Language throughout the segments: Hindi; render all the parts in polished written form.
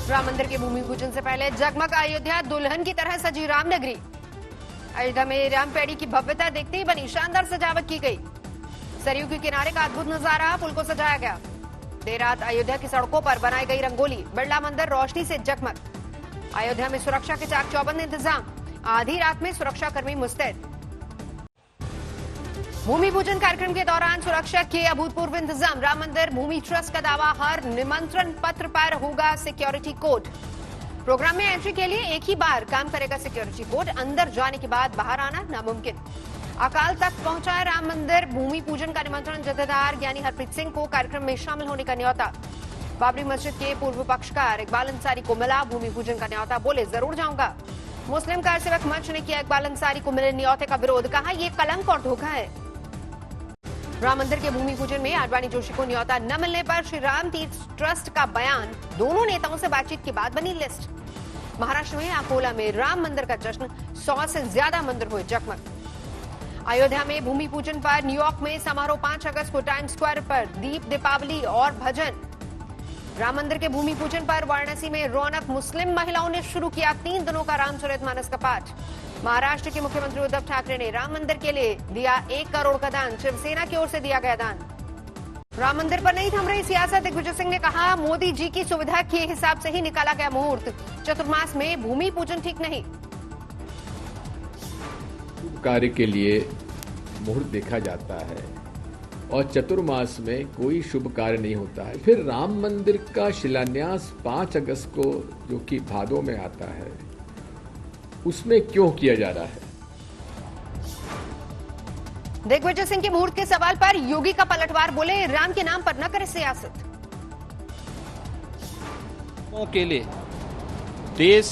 राम मंदिर के भूमि पूजन से पहले जगमग अयोध्या, दुल्हन की तरह सजी रामनगरी। अयोध्या में रामपेड़ी की भव्यता देखते ही बनी शानदार सजावट की गई। सरयू के किनारे का अद्भुत नजारा, पुल को सजाया गया। देर रात अयोध्या की सड़कों पर बनाई गई रंगोली, बिरला मंदिर रोशनी से जगमग। अयोध्या में सुरक्षा के चाक चौबंद इंतजाम, आधी रात में सुरक्षाकर्मी मुस्तैद। भूमि पूजन कार्यक्रम के दौरान सुरक्षा के अभूतपूर्व इंतजाम। राम मंदिर भूमि ट्रस्ट का दावा, हर निमंत्रण पत्र पर होगा सिक्योरिटी कोड। प्रोग्राम में एंट्री के लिए एक ही बार काम करेगा सिक्योरिटी कोड, अंदर जाने के बाद बाहर आना नामुमकिन। अकाल तख्त पहुंचा है राम मंदिर भूमि पूजन का निमंत्रण, जथेदार ज्ञानी हरप्रीत सिंह को कार्यक्रम में शामिल होने का न्योता। बाबरी मस्जिद के पूर्व पक्षकार इकबाल अंसारी को मिला भूमि पूजन का न्योता, बोले जरूर जाऊंगा। मुस्लिम कार सेवक मंच ने किया इकबाल अंसारी को मिले न्योते का विरोध, कहा ये कलंक और धोखा है। राम मंदिर के भूमि पूजन में आडवाणी जोशी को न्योता न मिलने पर श्री राम तीर्थ ट्रस्ट का बयान, दोनों नेताओं से बातचीत के बाद बनी लिस्ट। महाराष्ट्र में अकोला में राम मंदिर का जश्न, 100 से ज्यादा मंदिर हुए जगमग। अयोध्या में भूमि पूजन पर न्यूयॉर्क में समारोह, 5 अगस्त को टाइम्स स्क्वायर पर दीप, दीपावली और भजन। राम मंदिर के भूमि पूजन पर वाराणसी में रौनक, मुस्लिम महिलाओं ने शुरू किया 3 दिनों का रामचरितमानस का पाठ। महाराष्ट्र के मुख्यमंत्री उद्धव ठाकरे ने राम मंदिर के लिए दिया 1 करोड़ का दान, शिवसेना की ओर से दिया गया दान। राम मंदिर पर नहीं थम रही सियासत, दिग्विजय सिंह ने कहा मोदी जी की सुविधा के हिसाब से ही निकाला गया मुहूर्त, चतुर्मास में भूमि पूजन ठीक नहीं। कार्य के लिए मुहूर्त देखा जाता है और चतुर्मास में कोई शुभ कार्य नहीं होता है। फिर राम मंदिर का शिलान्यास 5 अगस्त को, जो कि भादों में आता है, उसमें क्यों किया जा रहा है? दिग्विजय सिंह के मुहूर्त के सवाल पर योगी का पलटवार, बोले राम के नाम पर न करे सियासत। के लिए देश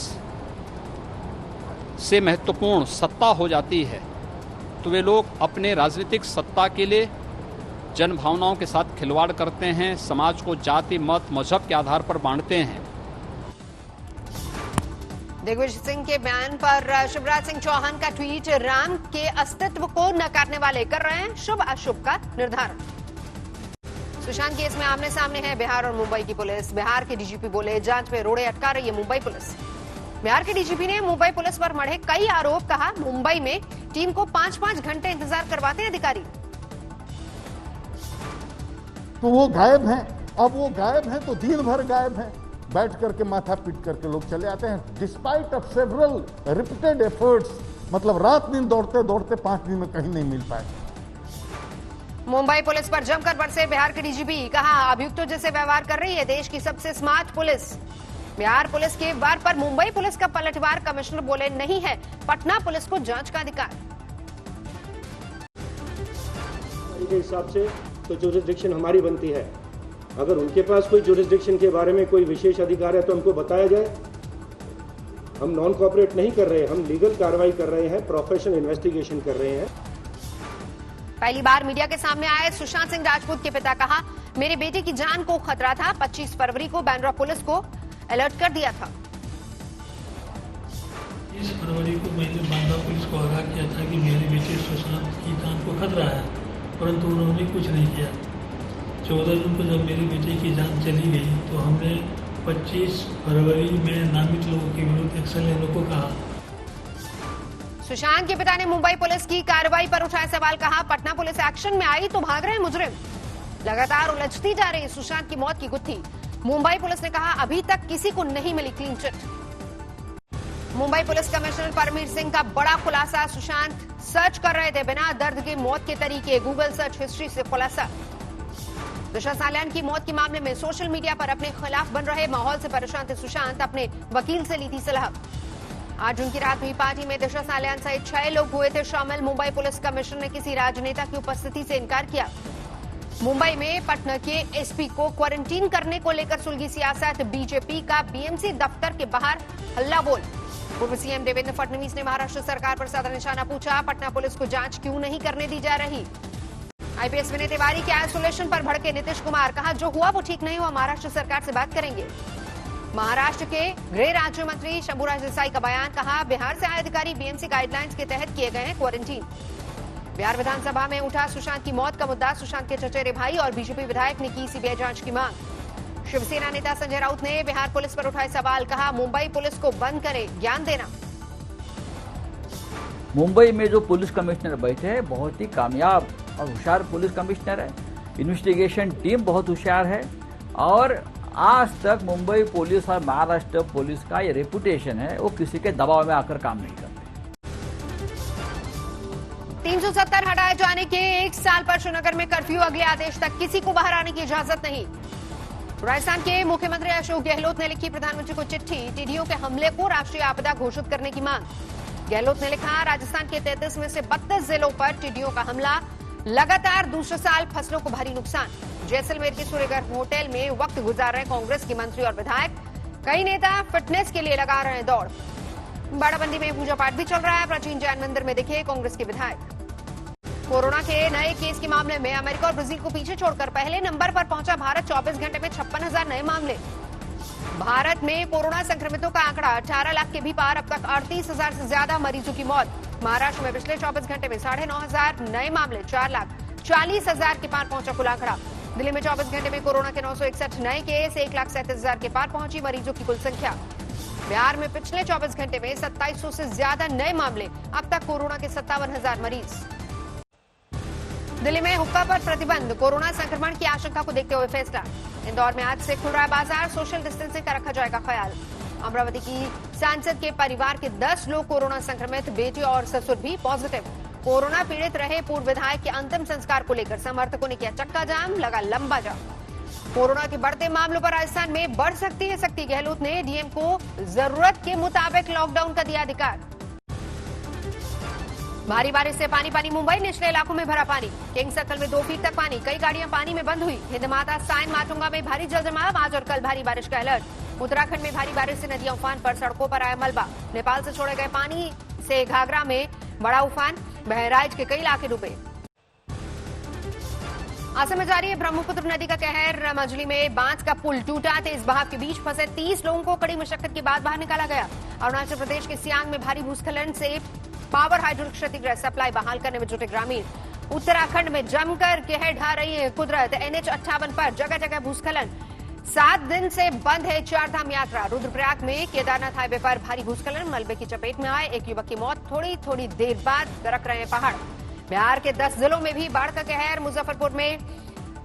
से महत्वपूर्ण सत्ता हो जाती है तो वे लोग अपने राजनीतिक सत्ता के लिए जन भावनाओं के साथ खिलवाड़ करते हैं, समाज को जाति, मत, मजहब के आधार पर बांटते हैं। दिग्विजय सिंह के बयान पर शिवराज सिंह चौहान का ट्वीट, राम के अस्तित्व को नकारने वाले कर रहे हैं शुभ अशुभ का निर्धारण। सुशांत केस में आमने सामने है बिहार और मुंबई की पुलिस। बिहार के डीजीपी बोले जांच में रोड़े अटका रही है मुंबई पुलिस। बिहार के डीजीपी ने मुंबई पुलिस पर मढ़े कई आरोप, कहा मुंबई में टीम को 5-5 घंटे इंतजार करवाते हैं अधिकारी। तो वो गायब हैं, अब वो गायब हैं तो दिन भर गायब हैं, बैठ करके माथा पीट करके लोग चले आते हैं despite of several repeated efforts. मतलब रात दिन दौड़ते दौड़ते 5 दिन में कहीं नहीं मिल पाए। मुंबई पुलिस पर जमकर बरसे बिहार के डीजीपी, कहा अभियुक्तों जैसे व्यवहार कर रही है देश की सबसे स्मार्ट पुलिस। बिहार पुलिस के वार पर मुंबई पुलिस का पलटवार, कमिश्नर बोले नहीं है पटना पुलिस को जांच का अधिकार। के हिसाब से तो जुरिस्डिक्शन हमारी बनती है, अगर उनके पास कोई जुरिस्डिक्शन के बारे में कोई विशेष अधिकार है तो हमको बताया जाए। हम नॉन कोऑपरेट नहीं कर रहे, हम लीगल कार्रवाई कर रहे हैं, प्रोफेशनल इन्वेस्टिगेशन कर रहे हैं। पहली बार मीडिया के सामने आए सुशांत सिंह राजपूत के पिता, कहा मेरे बेटे की जान को खतरा था, 25 फरवरी को बांद्रा पुलिस को अलर्ट कर दिया था। 30 फरवरी को मैंने बांद्रा पुलिस को आगाह किया था कि मेरे बेटे सुशांत की जान को खतरा है, परंतु उन्होंने कुछ नहीं किया। 14 जून को जब मेरे बेटे की जान चली गई तो हमने 25 फरवरी में नामित लोगों के विरुद्ध एक्शन लेने को कहा। सुशांत के पिता ने मुंबई पुलिस की कार्रवाई पर उठाए सवाल, कहा पटना पुलिस एक्शन में आई तो भाग रहे मुजरिम। लगातार उलझती जा रही सुशांत की मौत की गुत्थी। मुंबई पुलिस ने कहा अभी तक किसी को नहीं मिली clean chit. Mumbai police commissioner Paramvir Singh का बड़ा खुलासा, सुशांत सर्च कर रहे थे बिना दर्द के मौत के तरीके, गूगल सर्च हिस्ट्री से खुलासा। दिशा सालियान की मौत के मामले में सोशल मीडिया पर अपने खिलाफ बन रहे माहौल से परेशान थे सुशांत, अपने वकील से ली थी सलाह। 8 जून की रात हुई पार्टी में दिशा सालियान सहित 6 लोग हुए थे शामिल। मुंबई पुलिस कमिश्नर ने किसी राजनेता की उपस्थिति से इनकार किया। मुंबई में पटना के एसपी को क्वारंटीन करने को लेकर सुलगी सियासत, बीजेपी का बीएमसी दफ्तर के बाहर हल्ला बोल। पूर्व सीएम देवेंद्र फडणवीस ने महाराष्ट्र सरकार पर साधा निशाना, पूछा पटना पुलिस को जांच क्यों नहीं करने दी जा रही। आईपीएस विनय तिवारी के आइसोलेशन पर भड़के नीतीश कुमार, कहा जो हुआ वो ठीक नहीं हुआ, महाराष्ट्र सरकार से बात करेंगे। महाराष्ट्र के गृह राज्य मंत्री शंभूराज देसाई का बयान, कहा बिहार से आए अधिकारी बीएमसी गाइडलाइंस के तहत किए गए हैं क्वारंटीन। बिहार विधानसभा में उठा सुशांत की मौत का मुद्दा, सुशांत के चचेरे भाई और बीजेपी विधायक ने की सीबीआई जांच की मांग। शिवसेना नेता संजय राउत ने बिहार पुलिस पर उठाए सवाल, कहा मुंबई पुलिस को बंद करे ज्ञान देना। मुंबई में जो पुलिस कमिश्नर बैठे हैं बहुत ही कामयाब और होशियार पुलिस कमिश्नर है। इन्वेस्टिगेशन टीम बहुत होशियार है और आज तक मुंबई पुलिस और महाराष्ट्र पुलिस का ये रेपुटेशन है, वो किसी के दबाव में आकर काम नहीं करते। 370 हटाए जाने के 1 साल पर श्रीनगर में कर्फ्यू, अगले आदेश तक किसी को बाहर आने की इजाजत नहीं। राजस्थान के मुख्यमंत्री अशोक गहलोत ने लिखी प्रधानमंत्री को चिट्ठी, टिड्डियों के हमले को राष्ट्रीय आपदा घोषित करने की मांग। गहलोत ने लिखा, राजस्थान के 33 में से 32 जिलों पर टिड्डियों का हमला, लगातार दूसरे साल फसलों को भारी नुकसान। जैसलमेर के सूर्यगढ़ होटल में वक्त गुजार रहे कांग्रेस के मंत्री और विधायक, कई नेता फिटनेस के लिए लगा रहे हैं दौड़। बाड़ाबंदी में पूजा पाठ भी चल रहा है, प्राचीन जैन मंदिर में दिखे कांग्रेस के विधायक। कोरोना के नए केस के मामले में अमेरिका और ब्राजील को पीछे छोड़कर पहले नंबर पर पहुंचा भारत, 24 घंटे में 56,000 नए मामले। भारत में कोरोना संक्रमितों का आंकड़ा 18 लाख के भी पार, अब तक 38,000 से ज्यादा मरीजों की मौत। महाराष्ट्र में पिछले 24 घंटे में 9,500 नए मामले, 4,40,000 के पार पहुंचा कुल आंकड़ा। दिल्ली में 24 घंटे में कोरोना के 961 नए केस, 1,37,000 के पार पहुंची मरीजों की कुल संख्या। बिहार में पिछले 24 घंटे में 2700 से ज्यादा नए मामले, अब तक कोरोना के 57,000 मरीज। दिल्ली में हुक्का पर प्रतिबंध, कोरोना संक्रमण की आशंका को देखते हुए फैसला। इंदौर में आज से खुल रहा है बाजार, सोशल डिस्टेंसिंग का रखा जाएगा ख्याल। अमरावती की सांसद के परिवार के 10 लोग कोरोना संक्रमित, बेटी और ससुर भी पॉजिटिव। कोरोना पीड़ित रहे पूर्व विधायक के अंतिम संस्कार को लेकर समर्थकों ने किया चक्का जाम, लगा लंबा जाम। कोरोना के बढ़ते मामलों पर राजस्थान में बढ़ सकती है सख्ती, गहलोत ने डीएम को जरूरत के मुताबिक लॉकडाउन का दिया अधिकार। भारी बारिश से पानी पानी मुंबई, निचले इलाकों में भरा पानी। किंग सर्कल में 2 फीट तक पानी, कई गाड़ियां पानी में बंद हुई। हिंदमाता साइन माटुंगा में भारी जल जमाव, आज और कल भारी बारिश का अलर्ट। उत्तराखंड में भारी बारिश से नदियां उफान पर, सड़कों पर आया मलबा। नेपाल से छोड़े गए पानी से घाघरा में बड़ा उफान, बहराइच के कई इलाके डूबे। असम में जारी है ब्रह्मपुत्र नदी का कहर, मजली में बांस का पुल टूटा, तेज बहाव के बीच फंसे 30 लोगों को कड़ी मशक्कत के बाद बाहर निकाला गया। अरुणाचल प्रदेश के सियांग में भारी भूस्खलन से पावर हाइड्रो क्षतिग्रस्त, सप्लाई बहाल करने में जुटे ग्रामीण। उत्तराखंड में जमकर कहर ढा रही है कुदरत, NH58 पर जगह जगह भूस्खलन। 7 दिन से बंद है 4 धाम यात्रा। रुद्रप्रयाग में केदारनाथ हाईवे पर भारी भूस्खलन, मलबे की चपेट में आए एक युवक की मौत, थोड़ी देर बाद दरक रहे पहाड़। बिहार के 10 जिलों में भी बाढ़ का कहर, मुजफ्फरपुर में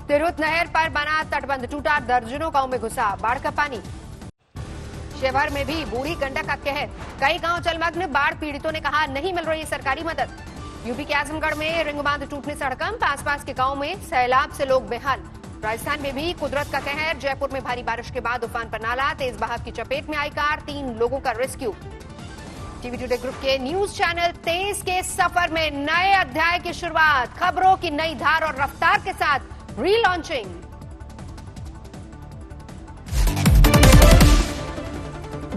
तिरहुत नहर पर बना तटबंध टूटा, दर्जनों गांव में घुसा बाढ़ का पानी। शिवहर में भी बूढ़ी गंडक का कहर, कई गांव जलमग्न, बाढ़ पीड़ितों ने कहा नहीं मिल रही सरकारी मदद। यूपी के आजमगढ़ में रिंग बांध टूटने से हड़कंप, आसपास के गांव में सैलाब से लोग बेहाल। राजस्थान में भी कुदरत का कहर, जयपुर में भारी बारिश के बाद उफान पर नाला, तेज बहाव की चपेट में आई कार, 3 लोगों का रेस्क्यू। टीवी टुडे ग्रुप के न्यूज चैनल 23 के सफर में नए अध्याय की शुरुआत, खबरों की नई धार और रफ्तार के साथ रीलॉन्चिंग।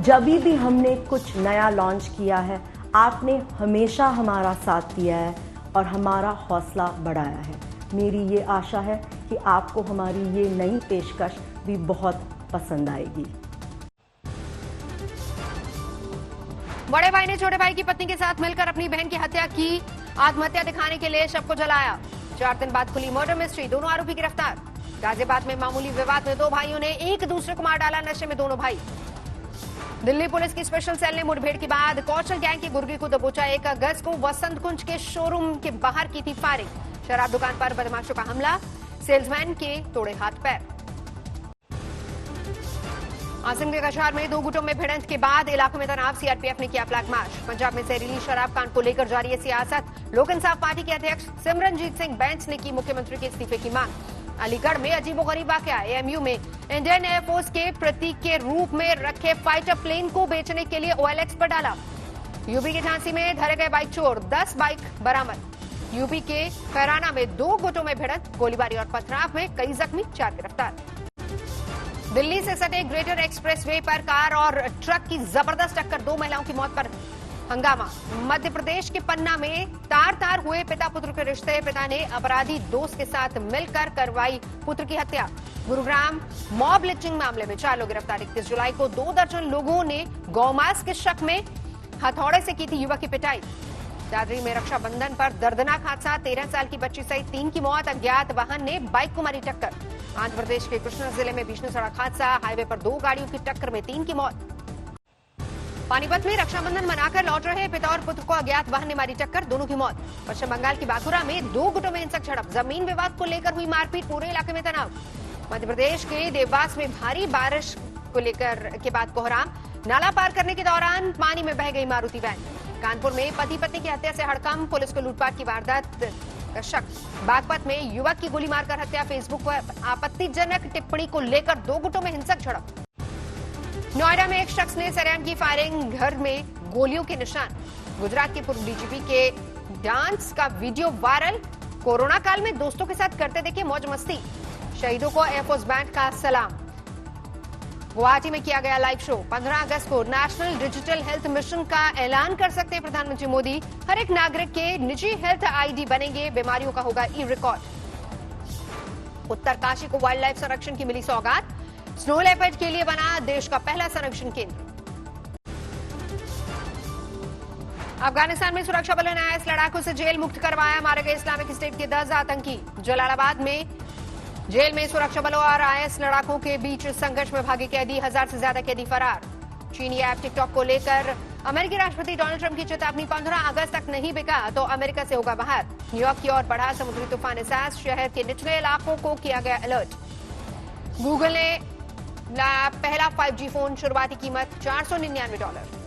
जब भी हमने कुछ नया लॉन्च किया है, आपने हमेशा हमारा साथ दिया है और हमारा हौसला बढ़ाया है। मेरी ये आशा है कि आपको हमारी ये नई पेशकश भी बहुत पसंद आएगी। बड़े भाई ने छोटे भाई की पत्नी के साथ मिलकर अपनी बहन की हत्या की, आत्महत्या दिखाने के लिए शव को जलाया। 4 दिन बाद खुली मर्डर मिस्ट्री, दोनों आरोपी गिरफ्तार। गाजियाबाद में मामूली विवाद में 2 भाइयों ने एक दूसरे को मार डाला, नशे में दोनों भाई। दिल्ली पुलिस की स्पेशल सेल ने मुठभेड़ के बाद कौशल गैंग की गुर्गी को दबोचा। 1 अगस्त को वसंत कुंज के शोरूम के बाहर की थी फायरिंग, शराब दुकान पर बदमाशों का हमला, सेल्समैन के तोड़े हाथ पैर। असम के कछार में 2 गुटों में भिड़ंत के बाद इलाकों में तनाव, सीआरपीएफ ने किया फ्लैग मार्च। पंजाब में जहरीली शराब कांड को लेकर जारी है सियासत, लोक इंसाफ पार्टी के अध्यक्ष सिमरनजीत सिंह बैंस ने की मुख्यमंत्री के इस्तीफे की मांग। अलीगढ़ में अजीबोगरीब वाकया, एएमयू में इंडियन एयरफोर्स के प्रतीक के रूप में रखे फाइटर प्लेन को बेचने के लिए OLX पर डाला। यूपी के झांसी में धरे गए बाइक चोर, 10 बाइक बरामद। यूपी के कैराना में 2 गुटों में भिड़ंत, गोलीबारी और पथराव में कई जख्मी, 4 गिरफ्तार। दिल्ली से सटे ग्रेटर एक्सप्रेसवे पर कार और ट्रक की जबरदस्त टक्कर, 2 महिलाओं की मौत पर हंगामा। मध्य प्रदेश के पन्ना में तार हुए पिता पुत्र के रिश्ते, पिता ने अपराधी दोस्त के साथ मिलकर करवाई पुत्र की हत्या। गुरुग्राम मॉब लिंचिंग मामले में 4 लोग गिरफ्तार। 31 जुलाई को 2 दर्जन लोगों ने गौमांस के शक में हथौड़े से की थी युवक की पिटाई। दादरी में रक्षाबंधन पर दर्दनाक हादसा, 13 साल की बच्ची सहित 3 की मौत, अज्ञात वाहन ने बाइक को मारी टक्कर। आंध्र प्रदेश के कृष्णा जिले में भीषण सड़क हादसा, हाईवे पर 2 गाड़ियों की टक्कर में 3 की मौत। पानीपत में रक्षाबंधन मनाकर लौट रहे पिता और पुत्र को अज्ञात वाहन ने मारी टक्कर, दोनों की मौत। पश्चिम बंगाल की बांकुरा में 2 गुटों में हिंसक झड़प, जमीन विवाद को लेकर हुई मारपीट, पूरे इलाके में तनाव। मध्य प्रदेश के देवास में भारी बारिश को लेकर के बाद कोहराम, नाला पार करने के दौरान पानी में बह गई मारुति वैन। कानपुर में पति पत्नी की हत्या से हड़कंप, पुलिस को लूटपाट की वारदात का शक। बागपत में युवक की गोली मारकर हत्या, फेसबुक पर आपत्तिजनक टिप्पणी को लेकर 2 गुटों में हिंसक झड़प। नोएडा में एक शख्स ने सरेआम की फायरिंग, घर में गोलियों के निशान। गुजरात के पूर्व डीजीपी के डांस का वीडियो वायरल, कोरोना काल में दोस्तों के साथ करते देखे मौज मस्ती। शहीदों को एयरफोर्स बैंड का सलाम। गुवाहाटी में किया गया लाइव शो। 15 अगस्त को नेशनल डिजिटल हेल्थ मिशन का ऐलान कर सकते हैं प्रधानमंत्री मोदी। हर एक नागरिक के निजी हेल्थ आईडी बनेंगे, बीमारियों का होगा ई रिकॉर्ड। उत्तरकाशी को वाइल्ड लाइफ संरक्षण की मिली सौगात, स्नो लेपर्ड के लिए बना देश का पहला संरक्षण केंद्र। अफगानिस्तान में सुरक्षा बलों ने आईएस लड़ाकों से जेल मुक्त करवाया, मारे गए इस्लामिक स्टेट के 10 आतंकी। जलालाबाद में जेल में सुरक्षा बलों और आईएस लड़ाकों के बीच संघर्ष में भागे कैदी, 1000 से ज्यादा कैदी फरार। चीनी ऐप टिकटॉक को लेकर अमेरिकी राष्ट्रपति डोनाल्ड ट्रंप की चेतावनी, 15 अगस्त तक नहीं बिका तो अमेरिका से होगा बाहर। न्यूयॉर्क की ओर बढ़ा समुद्री तूफान एसास, शहर के निचले इलाकों को किया गया अलर्ट। गूगल ने पहला 5G फोन, शुरुआती कीमत $499।